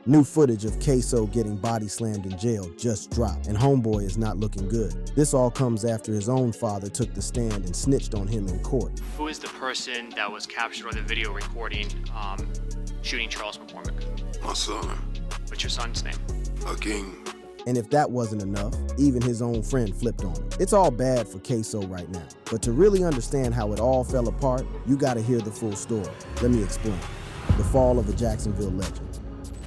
New footage of Ksoo getting body slammed in jail just dropped, and homeboy is not looking good. This all comes after his own father took the stand and snitched on him in court. Who is the person that was captured on the video recording shooting Charles McCormick? My son. What's your son's name? Hakeem. And if that wasn't enough, even his own friend flipped on him. It's all bad for Ksoo right now. But to really understand how it all fell apart, you gotta hear the full story. Let me explain. The fall of a Jacksonville legend.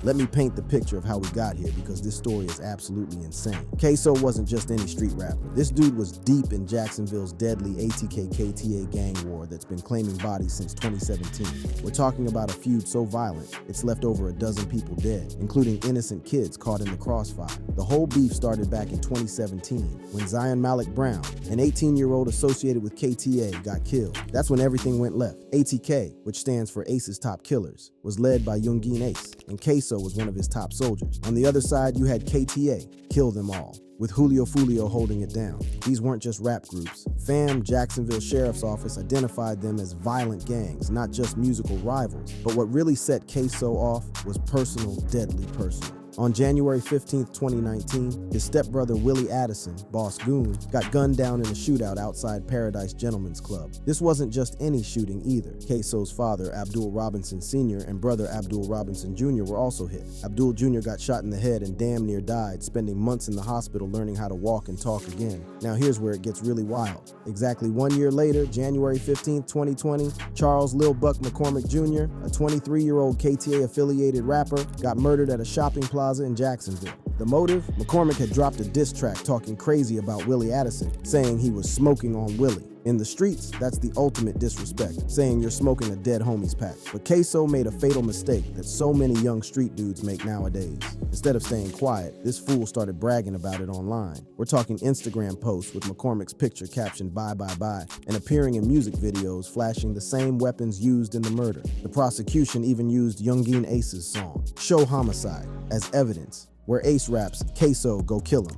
Let me paint the picture of how we got here, because this story is absolutely insane. Ksoo wasn't just any street rapper. This dude was deep in Jacksonville's deadly ATK-KTA gang war that's been claiming bodies since 2017. We're talking about a feud so violent, it's left over a dozen people dead, including innocent kids caught in the crossfire. The whole beef started back in 2017, when Zion Malik Brown, an 18-year-old associated with KTA, got killed. That's when everything went left. ATK, which stands for Ace's Top Killers, was led by Youngin Ace, and Ksoo was one of his top soldiers. On the other side, you had KTA, kill them all, with Foolio holding it down. These weren't just rap groups. FAM Jacksonville Sheriff's Office identified them as violent gangs, not just musical rivals. But what really set Ksoo off was personal, deadly personal. On January 15th, 2019, his stepbrother Willie Addison, Boss Goon, got gunned down in a shootout outside Paradise Gentlemen's Club. This wasn't just any shooting either. Ksoo's father, Abdul Robinson Sr., and brother Abdul Robinson Jr. were also hit. Abdul Jr. got shot in the head and damn near died, spending months in the hospital learning how to walk and talk again. Now here's where it gets really wild. Exactly 1 year later, January 15th, 2020, Charles Lil Buck McCormick Jr., a 23-year-old KTA-affiliated rapper, got murdered at a shopping plaza in Jacksonville. The motive? McCormick had dropped a diss track talking crazy about Willie Addison, saying he was smoking on Willie. In the streets, that's the ultimate disrespect, saying you're smoking a dead homies pack. But Ksoo made a fatal mistake that so many young street dudes make nowadays. Instead of staying quiet, this fool started bragging about it online. We're talking Instagram posts with McCormick's picture captioned "bye bye bye" and appearing in music videos flashing the same weapons used in the murder. The prosecution even used Youngin Ace's song, "Show Homicide," as evidence, where Ace raps, "Ksoo, go kill him."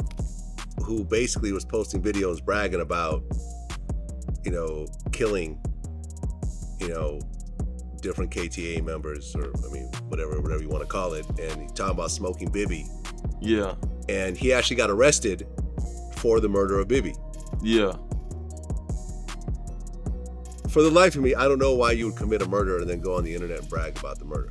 Who basically was posting videos bragging about, killing, different KTA members, or whatever you want to call it. And he's talking about smoking Bibby. Yeah. And he actually got arrested for the murder of Bibby. Yeah. For the life of me, I don't know why you would commit a murder and then go on the internet and brag about the murder.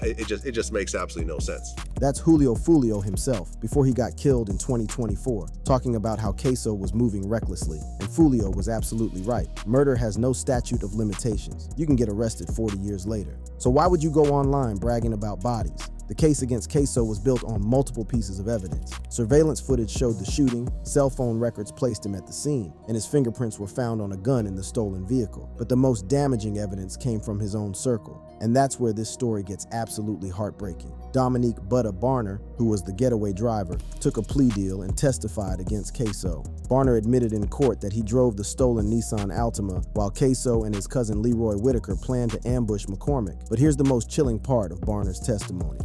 It just makes absolutely no sense. That's Foolio himself, before he got killed in 2024, talking about how Ksoo was moving recklessly. And Foolio was absolutely right. Murder has no statute of limitations. You can get arrested 40 years later. So why would you go online bragging about bodies? The case against Ksoo was built on multiple pieces of evidence. Surveillance footage showed the shooting, cell phone records placed him at the scene, and his fingerprints were found on a gun in the stolen vehicle. But the most damaging evidence came from his own circle. And that's where this story gets absolutely heartbreaking. Dominique Butta Barner, who was the getaway driver, took a plea deal and testified against Ksoo. Barner admitted in court that he drove the stolen Nissan Altima while Ksoo and his cousin Leroy Whitaker planned to ambush McCormick. But here's the most chilling part of Barner's testimony.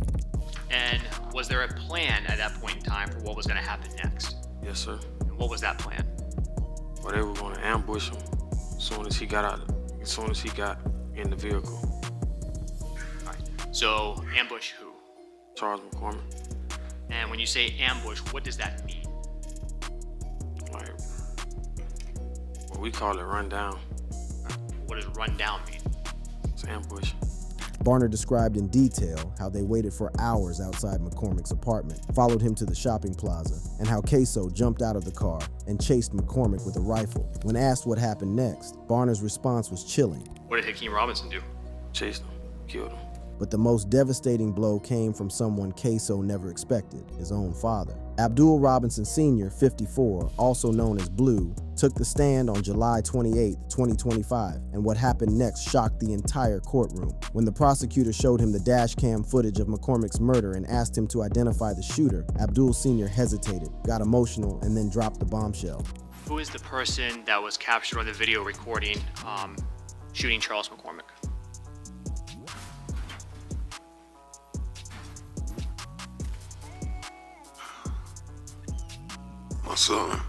And was there a plan at that point in time for what was going to happen next? Yes, sir. And what was that plan? Well, they were going to ambush him as soon as he got in the vehicle. All right. So ambush who? Charles McCormick. And when you say ambush, what does that mean? Like, what we call it run down. What does run down mean? It's ambush. Barner described in detail how they waited for hours outside McCormick's apartment, followed him to the shopping plaza, and how Ksoo jumped out of the car and chased McCormick with a rifle. When asked what happened next, Barner's response was chilling. What did Hakeem Robinson do? Chased him, killed him. But the most devastating blow came from someone Ksoo never expected, his own father. Abdul Robinson Sr., 54, also known as Blue, took the stand on July 28, 2025, and what happened next shocked the entire courtroom. When the prosecutor showed him the dash cam footage of McCormick's murder and asked him to identify the shooter, Abdul Sr. hesitated, got emotional, and then dropped the bombshell. Who is the person that was captured on the video recording shooting Charles McCormick? My son.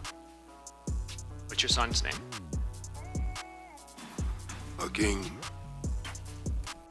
What's your son's name? Hakeem.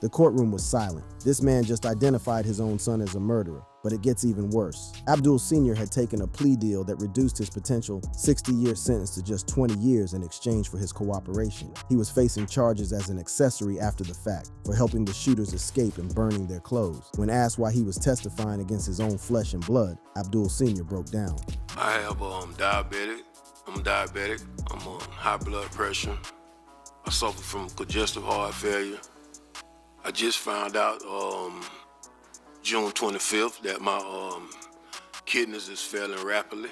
The courtroom was silent. This man just identified his own son as a murderer. But it gets even worse. Abdul Sr. had taken a plea deal that reduced his potential 60-year sentence to just 20 years in exchange for his cooperation. He was facing charges as an accessory after the fact for helping the shooters escape and burning their clothes. When asked why he was testifying against his own flesh and blood, Abdul Sr. broke down. I have diabetic. I'm diabetic. I'm on high blood pressure. I suffer from congestive heart failure. I just found out June 25th that my kidneys is failing rapidly.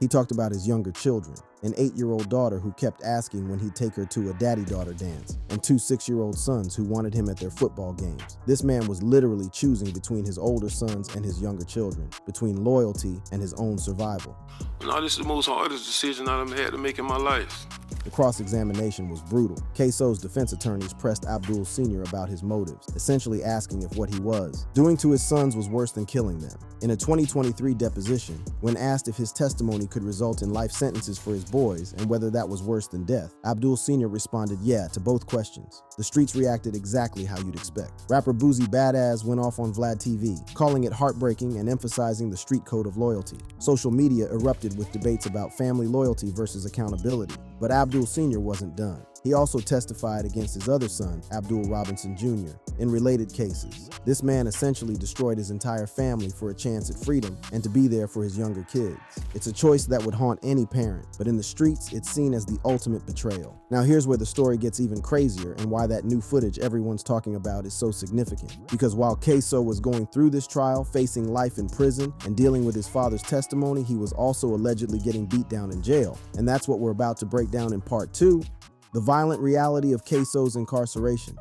He talked about his younger children, an 8-year-old daughter who kept asking when he'd take her to a daddy-daughter dance, and 2 6-year-old sons who wanted him at their football games. This man was literally choosing between his older sons and his younger children, between loyalty and his own survival. No, this is the most hardest decision I've ever had to make in my life. The cross-examination was brutal. Ksoo's defense attorneys pressed Abdul Sr. about his motives, essentially asking if what he was doing to his sons was worse than killing them. In a 2023 deposition, when asked if his testimony could result in life sentences for his boys and whether that was worse than death, Abdul Sr. responded yeah to both questions. The streets reacted exactly how you'd expect. Rapper Boozy Badass went off on Vlad TV, calling it heartbreaking and emphasizing the street code of loyalty. Social media erupted with debates about family loyalty versus accountability. But Abdul Sr. wasn't done. He also testified against his other son, Abdul Robinson Jr., in related cases. This man essentially destroyed his entire family for a chance at freedom and to be there for his younger kids. It's a choice that would haunt any parent, but in the streets, it's seen as the ultimate betrayal. Now here's where the story gets even crazier and why that new footage everyone's talking about is so significant. Because while Ksoo was going through this trial, facing life in prison, and dealing with his father's testimony, he was also allegedly getting beat down in jail. And that's what we're about to break down in part 2, the violent reality of Ksoo's incarceration.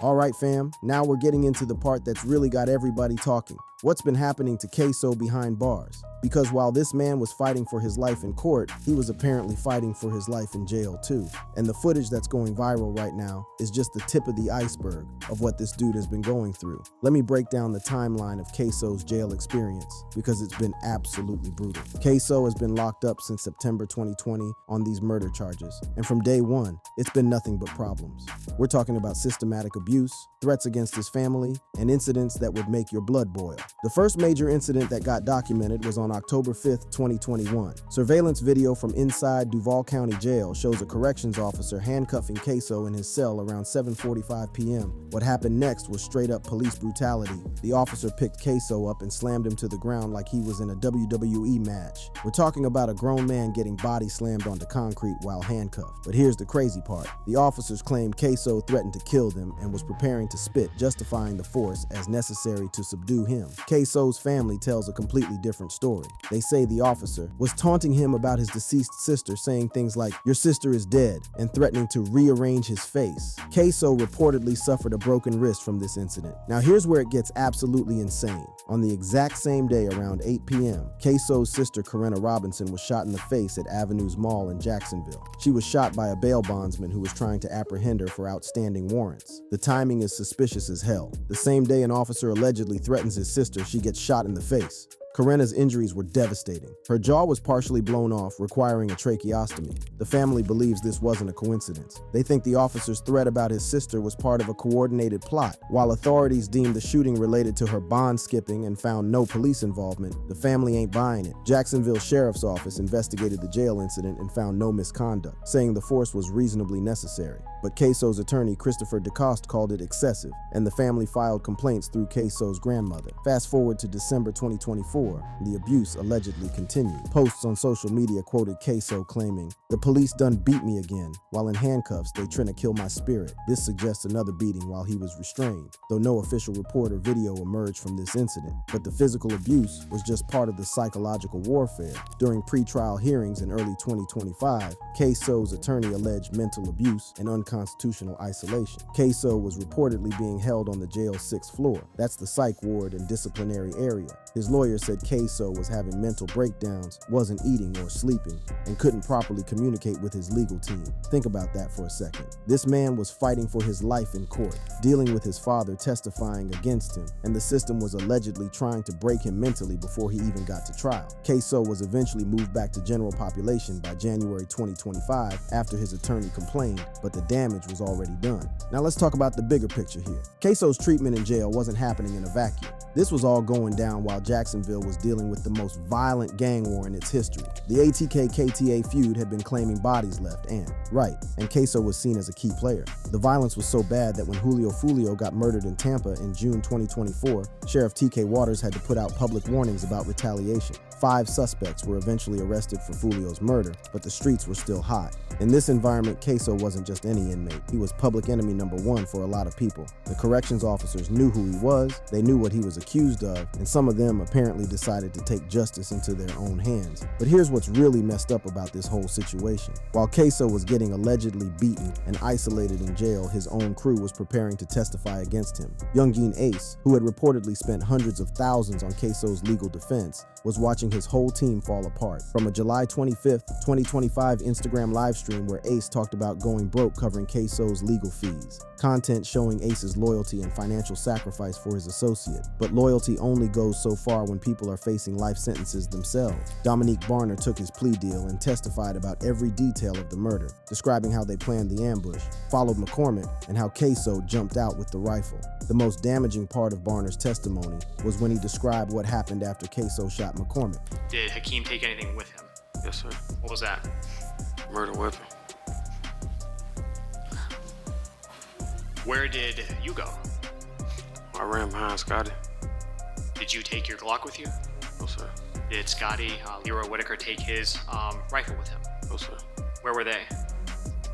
All right, fam, now we're getting into the part that's really got everybody talking. What's been happening to Ksoo behind bars? Because while this man was fighting for his life in court, he was apparently fighting for his life in jail too. And the footage that's going viral right now is just the tip of the iceberg of what this dude has been going through. Let me break down the timeline of Ksoo's jail experience, because it's been absolutely brutal. Ksoo has been locked up since September 2020 on these murder charges, and from day one, it's been nothing but problems. We're talking about systematic abuse, threats against his family, and incidents that would make your blood boil. The first major incident that got documented was on October 5th, 2021. Surveillance video from inside Duval County Jail shows a corrections officer handcuffing Ksoo in his cell around 7:45 p.m. What happened next was straight up police brutality. The officer picked Ksoo up and slammed him to the ground like he was in a WWE match. We're talking about a grown man getting body slammed onto concrete while handcuffed. But here's the crazy part. The officers claimed Ksoo threatened to kill them and was preparing to spit, justifying the force as necessary to subdue him. Ksoo's family tells a completely different story. They say the officer was taunting him about his deceased sister, saying things like, "Your sister is dead," and threatening to rearrange his face. Ksoo reportedly suffered a broken wrist from this incident. Now here's where it gets absolutely insane. On the exact same day around 8 p.m., Ksoo's sister Corinna Robinson was shot in the face at Avenues Mall in Jacksonville. She was shot by a bail bondsman who was trying to apprehend her for outstanding warrants. The timing is suspicious as hell. The same day an officer allegedly threatens his sister, she gets shot in the face. Corinna's injuries were devastating. Her jaw was partially blown off, requiring a tracheostomy. The family believes this wasn't a coincidence. They think the officer's threat about his sister was part of a coordinated plot. While authorities deemed the shooting related to her bond skipping and found no police involvement, the family ain't buying it. Jacksonville Sheriff's Office investigated the jail incident and found no misconduct, saying the force was reasonably necessary. But Ksoo's attorney, Christopher DeCoste, called it excessive, and the family filed complaints through Ksoo's grandmother. Fast forward to December 2024, the abuse allegedly continued. Posts on social media quoted Ksoo claiming, "The police done beat me again. While in handcuffs, they tryna kill my spirit." This suggests another beating while he was restrained, though no official report or video emerged from this incident. But the physical abuse was just part of the psychological warfare. During pre-trial hearings in early 2025, Ksoo's attorney alleged mental abuse and unconstitutional isolation. Ksoo was reportedly being held on the jail's 6th floor. That's the psych ward and disciplinary area. His lawyer said said Ksoo was having mental breakdowns, wasn't eating or sleeping, and couldn't properly communicate with his legal team. Think about that for a second. This man was fighting for his life in court, dealing with his father testifying against him, and the system was allegedly trying to break him mentally before he even got to trial. Ksoo was eventually moved back to general population by January 2025 after his attorney complained, but the damage was already done. Now let's talk about the bigger picture here. Ksoo's treatment in jail wasn't happening in a vacuum. This was all going down while Jacksonville was dealing with the most violent gang war in its history. The ATK-KTA feud had been claiming bodies left and Ksoo was seen as a key player. The violence was so bad that when Foolio got murdered in Tampa in June 2024, Sheriff TK Waters had to put out public warnings about retaliation. 5 suspects were eventually arrested for Foolio's murder, but the streets were still hot. In this environment, Ksoo wasn't just any inmate. He was public enemy number 1 for a lot of people. The corrections officers knew who he was, they knew what he was accused of, and some of them apparently decided to take justice into their own hands. But here's what's really messed up about this whole situation. While Ksoo was getting allegedly beaten and isolated in jail, his own crew was preparing to testify against him. Youngin Ace, who had reportedly spent hundreds of thousands on Ksoo's legal defense, was watching his whole team fall apart. From a July 25th, 2025 Instagram live stream where Ace talked about going broke covering Ksoo's legal fees. Content showing Ace's loyalty and financial sacrifice for his associate. But loyalty only goes so far when people are facing life sentences themselves. Dominique Barner took his plea deal and testified about every detail of the murder, describing how they planned the ambush, followed McCormick, and how Ksoo jumped out with the rifle. The most damaging part of Barner's testimony was when he described what happened after Ksoo shot McCormick. Did Hakeem take anything with him? Yes, sir. What was that? Murder weapon. Where did you go? I ran behind Scotty. Did you take your Glock with you? No, sir. Did Scotty, Leroy Whitaker, take his rifle with him? No, sir. Where were they?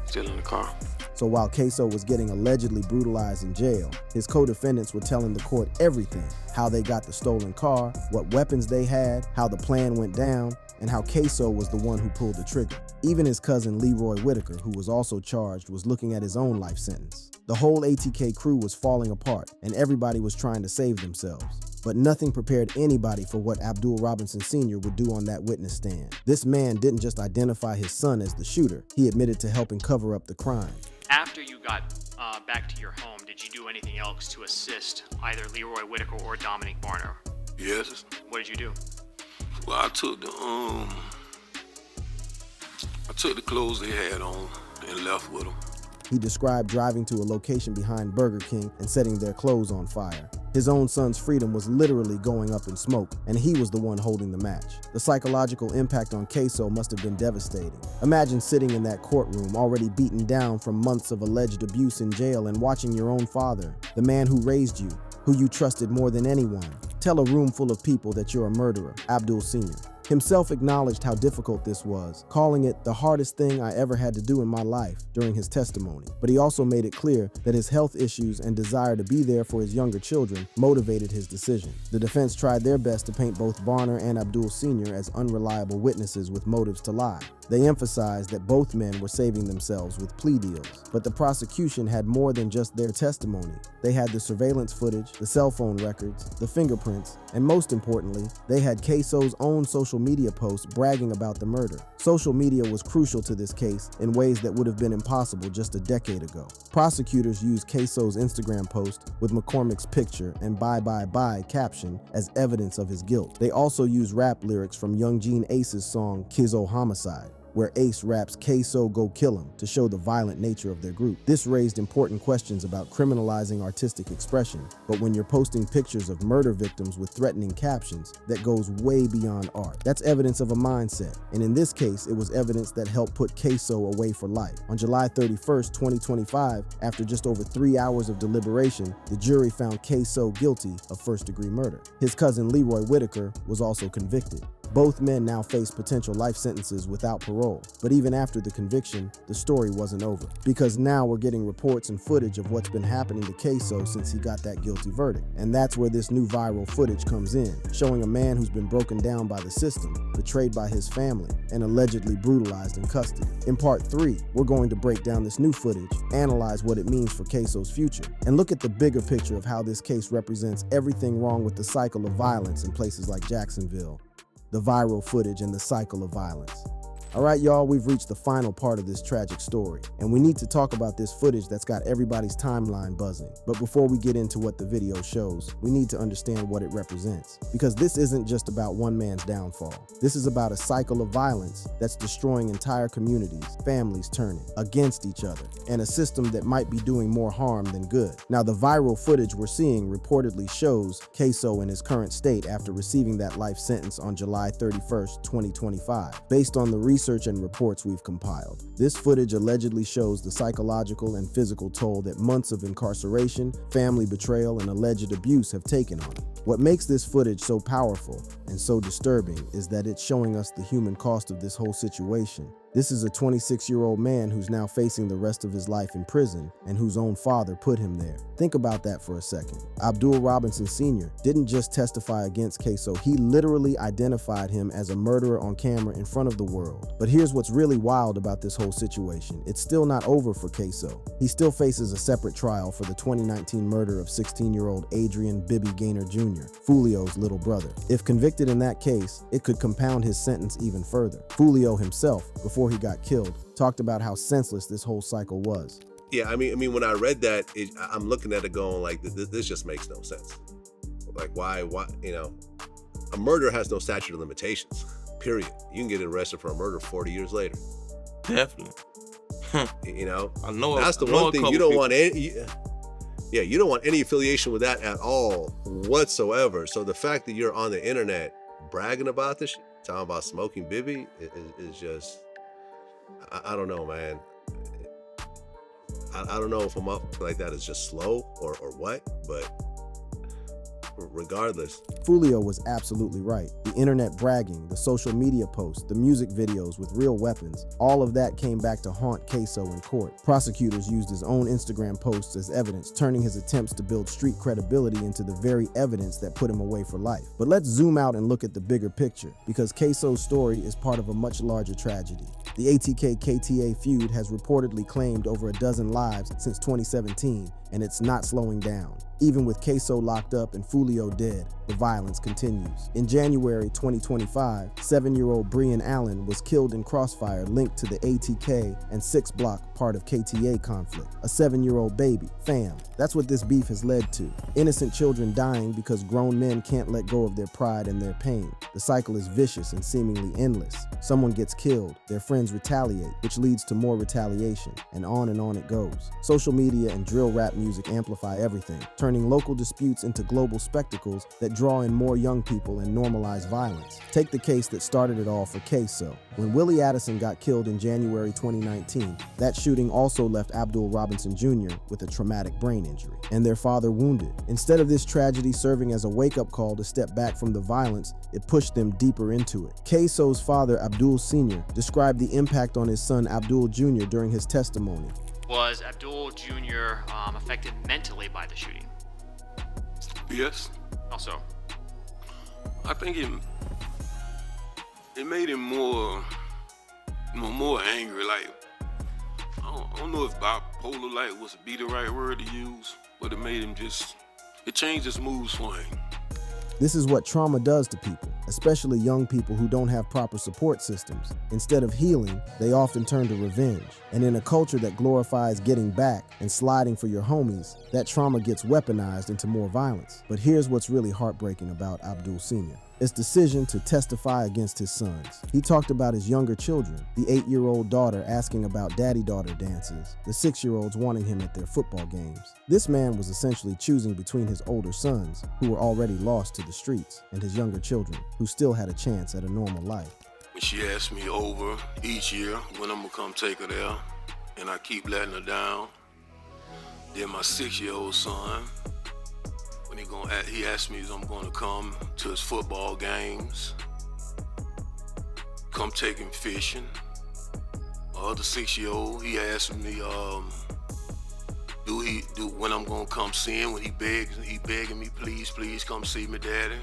Still in the car. So while Ksoo was getting allegedly brutalized in jail, his co-defendants were telling the court everything: how they got the stolen car, what weapons they had, how the plan went down, and how Ksoo was the one who pulled the trigger. Even his cousin Leroy Whitaker, who was also charged, was looking at his own life sentence. The whole ATK crew was falling apart, and everybody was trying to save themselves. But nothing prepared anybody for what Abdul Robinson Sr. would do on that witness stand. This man didn't just identify his son as the shooter, he admitted to helping cover up the crime. After you got back to your home, did you do anything else to assist either Leroy Whitaker or Dominique Barner? Yes. What did you do? Well, I took the clothes they had on and left with them. He described driving to a location behind Burger King and setting their clothes on fire. His own son's freedom was literally going up in smoke, and he was the one holding the match. The psychological impact on Ksoo must have been devastating. Imagine sitting in that courtroom, already beaten down from months of alleged abuse in jail, and watching your own father, the man who raised you, who you trusted more than anyone, tell a room full of people that you're a murderer. Abdul Sr. himself acknowledged how difficult this was, calling it the hardest thing I ever had to do in my life during his testimony. But he also made it clear that his health issues and desire to be there for his younger children motivated his decision. The defense tried their best to paint both Barner and Abdul Sr. as unreliable witnesses with motives to lie. They emphasized that both men were saving themselves with plea deals. But the prosecution had more than just their testimony. They had the surveillance footage, the cell phone records, the fingerprints, and most importantly, they had Ksoo's own social media posts bragging about the murder. Social media was crucial to this case in ways that would have been impossible just a decade ago. Prosecutors used Ksoo's Instagram post with McCormick's picture and "bye bye bye" caption as evidence of his guilt. They also used rap lyrics from Youngin Ace's song Ksoo Homicide, where Ace raps "Ksoo go kill him" to show the violent nature of their group. This raised important questions about criminalizing artistic expression, but when you're posting pictures of murder victims with threatening captions, that goes way beyond art. That's evidence of a mindset, and in this case, it was evidence that helped put Ksoo away for life. On July 31st, 2025, after just over 3 hours of deliberation, the jury found Ksoo guilty of first-degree murder. His cousin Leroy Whitaker was also convicted. Both men now face potential life sentences without parole. But even after the conviction, the story wasn't over. Because now we're getting reports and footage of what's been happening to Ksoo since he got that guilty verdict. And that's where this new viral footage comes in, showing a man who's been broken down by the system, betrayed by his family, and allegedly brutalized in custody. In part 3, we're going to break down this new footage, analyze what it means for Ksoo's future, and look at the bigger picture of how this case represents everything wrong with the cycle of violence in places like Jacksonville. The viral footage and the cycle of violence. All right, y'all, we've reached the final part of this tragic story, and we need to talk about this footage that's got everybody's timeline buzzing. But before we get into what the video shows, we need to understand what it represents. Because this isn't just about one man's downfall. This is about a cycle of violence that's destroying entire communities, families turning against each other, and a system that might be doing more harm than good. Now, the viral footage we're seeing reportedly shows Ksoo in his current state after receiving that life sentence on July 31st, 2025. Based on the research and reports we've compiled, this footage allegedly shows the psychological and physical toll that months of incarceration, family betrayal, and alleged abuse have taken on him. What makes this footage so powerful and so disturbing is that it's showing us the human cost of this whole situation. This is a 26-year-old man who's now facing the rest of his life in prison and whose own father put him there. Think about that for a second. Abdul Robinson Sr. didn't just testify against Ksoo, he literally identified him as a murderer on camera in front of the world. But here's what's really wild about this whole situation. It's still not over for Ksoo. He still faces a separate trial for the 2019 murder of 16-year-old Adrian "Bibby" Gaynor Jr., Foolio's little brother. If convicted in that case, it could compound his sentence even further. Foolio himself, before he got killed, talked about how senseless this whole cycle was. Yeah, I mean, when I read that, I'm looking at it going like, this just makes no sense. Like, why, a murder has no statute of limitations, period. You can get arrested for a murder 40 years later. Definitely. I know that's the one thing you don't want any. Yeah, you don't want any affiliation with that at all whatsoever. So the fact that you're on the internet bragging about this, talking about smoking Bibby, is just, I don't know, man. I don't know if I'm up like that is just slow or what, but regardless. Foolio was absolutely right. The internet bragging, the social media posts, the music videos with real weapons, all of that came back to haunt Ksoo in court. Prosecutors used his own Instagram posts as evidence, turning his attempts to build street credibility into the very evidence that put him away for life. But let's zoom out and look at the bigger picture, because Ksoo's story is part of a much larger tragedy. The ATK-KTA feud has reportedly claimed over a dozen lives since 2017, and it's not slowing down. Even with Ksoo locked up and Foolio dead, the violence continues. In January 2025, 7-year-old Brian Allen was killed in crossfire linked to the ATK and 6 Block part of KTA conflict. A 7-year-old baby, fam. That's what this beef has led to. Innocent children dying because grown men can't let go of their pride and their pain. The cycle is vicious and seemingly endless. Someone gets killed, their friends retaliate, which leads to more retaliation, and on it goes. Social media and drill rap music amplify everything, turning local disputes into global spectacles that draw in more young people and normalize violence. Take the case that started it all for Ksoo. When Willie Addison got killed in January 2019, that shooting also left Abdul Robinson Jr. with a traumatic brain injury, and their father wounded. Instead of this tragedy serving as a wake-up call to step back from the violence, it pushed them deeper into it. Ksoo's father, Abdul Sr., described the impact on his son Abdul Jr. during his testimony. Was Abdul Jr. Affected mentally by the shooting? Yes. Also, I think it made him more angry. Like, I don't know if bipolar like was be the right word to use, but it made him it changed his moods for him. This is what trauma does to people, especially young people who don't have proper support systems. Instead of healing, they often turn to revenge. And in a culture that glorifies getting back and sliding for your homies, that trauma gets weaponized into more violence. But here's what's really heartbreaking about Abdul Sr. His decision to testify against his sons. He talked about his younger children, the 8-year-old daughter asking about daddy-daughter dances, the 6-year-olds wanting him at their football games. This man was essentially choosing between his older sons, who were already lost to the streets, and his younger children, who still had a chance at a normal life. She asked me over each year when I'm gonna come take her there, and I keep letting her down. Then my 6-year-old son, when he asked me if I'm gonna come to his football games. come take him fishing. My other 6-year-old, he asked me, when I'm gonna come see him, when he begging me, please come see me, Daddy.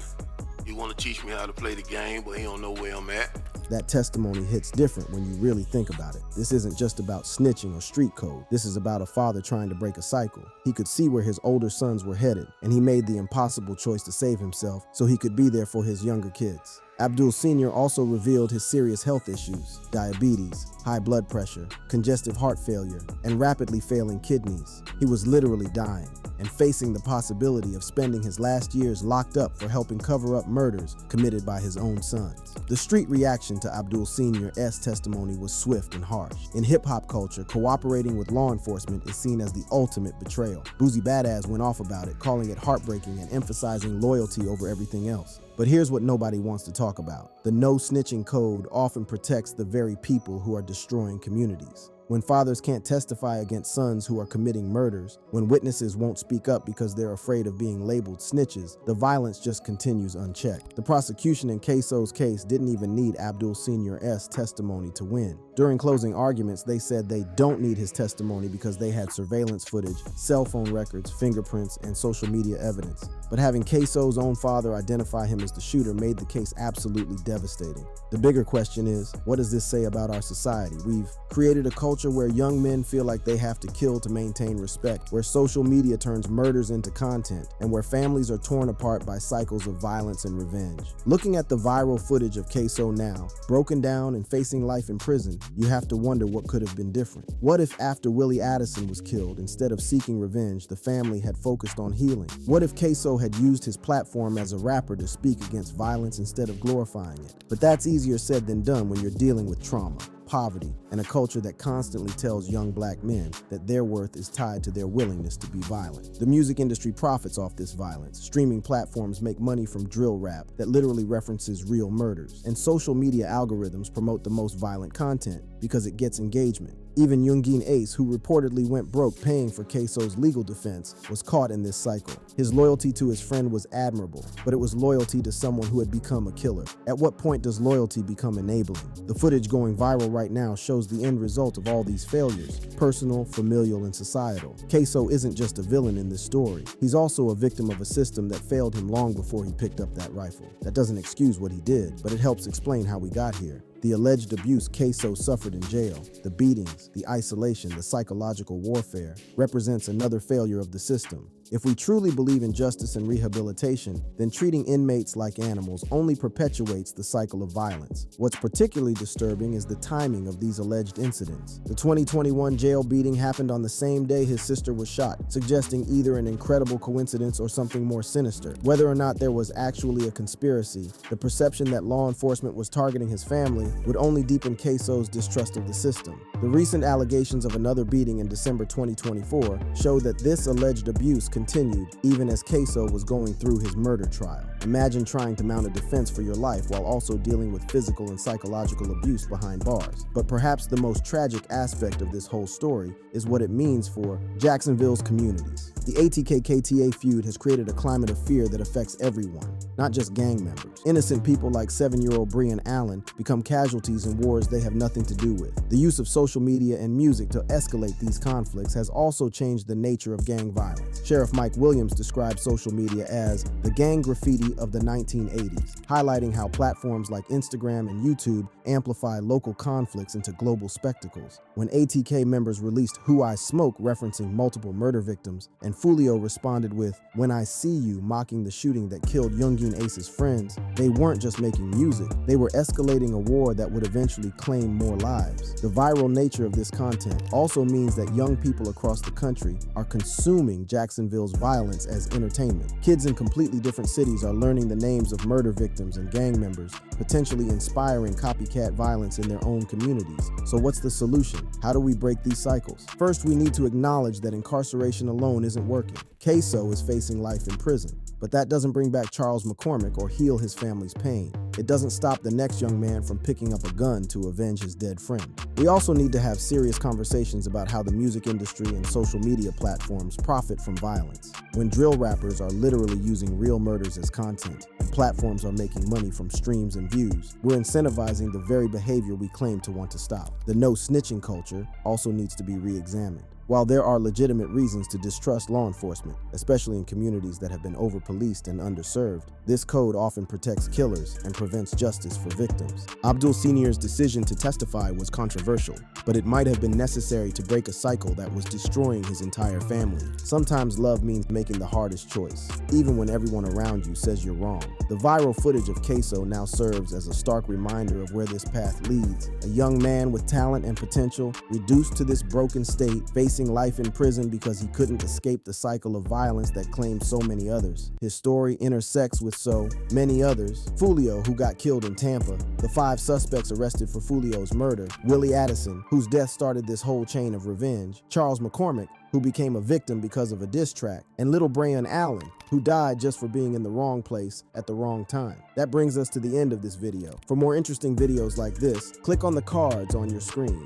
He wanna teach me how to play the game, but he don't know where I'm at. That testimony hits different when you really think about it. This isn't just about snitching or street code. This is about a father trying to break a cycle. He could see where his older sons were headed, and he made the impossible choice to save himself so he could be there for his younger kids. Abdul Sr. also revealed his serious health issues: diabetes, high blood pressure, congestive heart failure, and rapidly failing kidneys. He was literally dying and facing the possibility of spending his last years locked up for helping cover up murders committed by his own sons. The street reaction to Abdul Sr.'s testimony was swift and harsh. In hip-hop culture, cooperating with law enforcement is seen as the ultimate betrayal. Boozy Badass went off about it, calling it heartbreaking and emphasizing loyalty over everything else. But here's what nobody wants to talk about. The no snitching code often protects the very people who are destroying communities. When fathers can't testify against sons who are committing murders, when witnesses won't speak up because they're afraid of being labeled snitches, the violence just continues unchecked. The prosecution in Ksoo's case didn't even need Abdul Sr.'s testimony to win. During closing arguments, they said they don't need his testimony because they had surveillance footage, cell phone records, fingerprints, and social media evidence. But having Ksoo's own father identify him as the shooter made the case absolutely devastating. The bigger question is, what does this say about our society? We've created a culture where young men feel like they have to kill to maintain respect, where social media turns murders into content, and where families are torn apart by cycles of violence and revenge. Looking at the viral footage of Ksoo now, broken down and facing life in prison, you have to wonder what could have been different. What if after Willie Addison was killed, instead of seeking revenge, the family had focused on healing? What if Ksoo had used his platform as a rapper to speak against violence instead of glorifying it? But that's easier said than done when you're dealing with trauma, poverty, and a culture that constantly tells young black men that their worth is tied to their willingness to be violent. The music industry profits off this violence. Streaming platforms make money from drill rap that literally references real murders. And social media algorithms promote the most violent content because it gets engagement. Even Youngin Ace, who reportedly went broke paying for Ksoo's legal defense, was caught in this cycle. His loyalty to his friend was admirable, but it was loyalty to someone who had become a killer. At what point does loyalty become enabling? The footage going viral right now shows the end result of all these failures: personal, familial, and societal. Ksoo isn't just a villain in this story. He's also a victim of a system that failed him long before he picked up that rifle. That doesn't excuse what he did, but it helps explain how we got here. The alleged abuse Ksoo suffered in jail, the beatings, the isolation, the psychological warfare, represents another failure of the system. If we truly believe in justice and rehabilitation, then treating inmates like animals only perpetuates the cycle of violence. What's particularly disturbing is the timing of these alleged incidents. The 2021 jail beating happened on the same day his sister was shot, suggesting either an incredible coincidence or something more sinister. Whether or not there was actually a conspiracy, the perception that law enforcement was targeting his family would only deepen Ksoo's distrust of the system. The recent allegations of another beating in December 2024 show that this alleged abuse continued even as Ksoo was going through his murder trial. Imagine trying to mount a defense for your life while also dealing with physical and psychological abuse behind bars. But perhaps the most tragic aspect of this whole story is what it means for Jacksonville's communities. The ATK-KTA feud has created a climate of fear that affects everyone, not just gang members. Innocent people like 7-year-old Breon Allen become casualties in wars they have nothing to do with. The use of social media and music to escalate these conflicts has also changed the nature of gang violence. Sheriff Mike Williams described social media as the gang graffiti of the 1980s, highlighting how platforms like Instagram and YouTube amplify local conflicts into global spectacles. When ATK members released Who I Smoke referencing multiple murder victims, and Foolio responded with When I See You mocking the shooting that killed Youngin Ace's friends, they weren't just making music, they were escalating a war that would eventually claim more lives. The viral nature of this content also means that young people across the country are consuming Jacksonville's violence as entertainment. Kids in completely different cities are learning the names of murder victims and gang members, potentially inspiring copycat violence in their own communities. So what's the solution? How do we break these cycles? First, we need to acknowledge that incarceration alone isn't working. Ksoo is facing life in prison, but that doesn't bring back Charles McCormick or heal his family's pain. it doesn't stop the next young man from picking up a gun to avenge his dead friend. We also need to have serious conversations about how the music industry and social media platforms profit from violence. When drill rappers are literally using real murders as content, and platforms are making money from streams and views, we're incentivizing the very behavior we claim to want to stop. The no snitching culture also needs to be re-examined. While there are legitimate reasons to distrust law enforcement, especially in communities that have been over-policed and underserved, this code often protects killers and prevents justice for victims. Abdul Sr.'s decision to testify was controversial, but it might have been necessary to break a cycle that was destroying his entire family. Sometimes love means making the hardest choice, even when everyone around you says you're wrong. The viral footage of Ksoo now serves as a stark reminder of where this path leads. A young man with talent and potential, reduced to this broken state, facing life in prison because he couldn't escape the cycle of violence that claimed so many others. His story intersects with so many others. Foolio, who got killed in Tampa, the 5 suspects arrested for Foolio's murder, Willie Addison, whose death started this whole chain of revenge, Charles McCormick, who became a victim because of a diss track, and little Brian Allen, who died just for being in the wrong place at the wrong time. That brings us to the end of this video. For more interesting videos like this, click on the cards on your screen.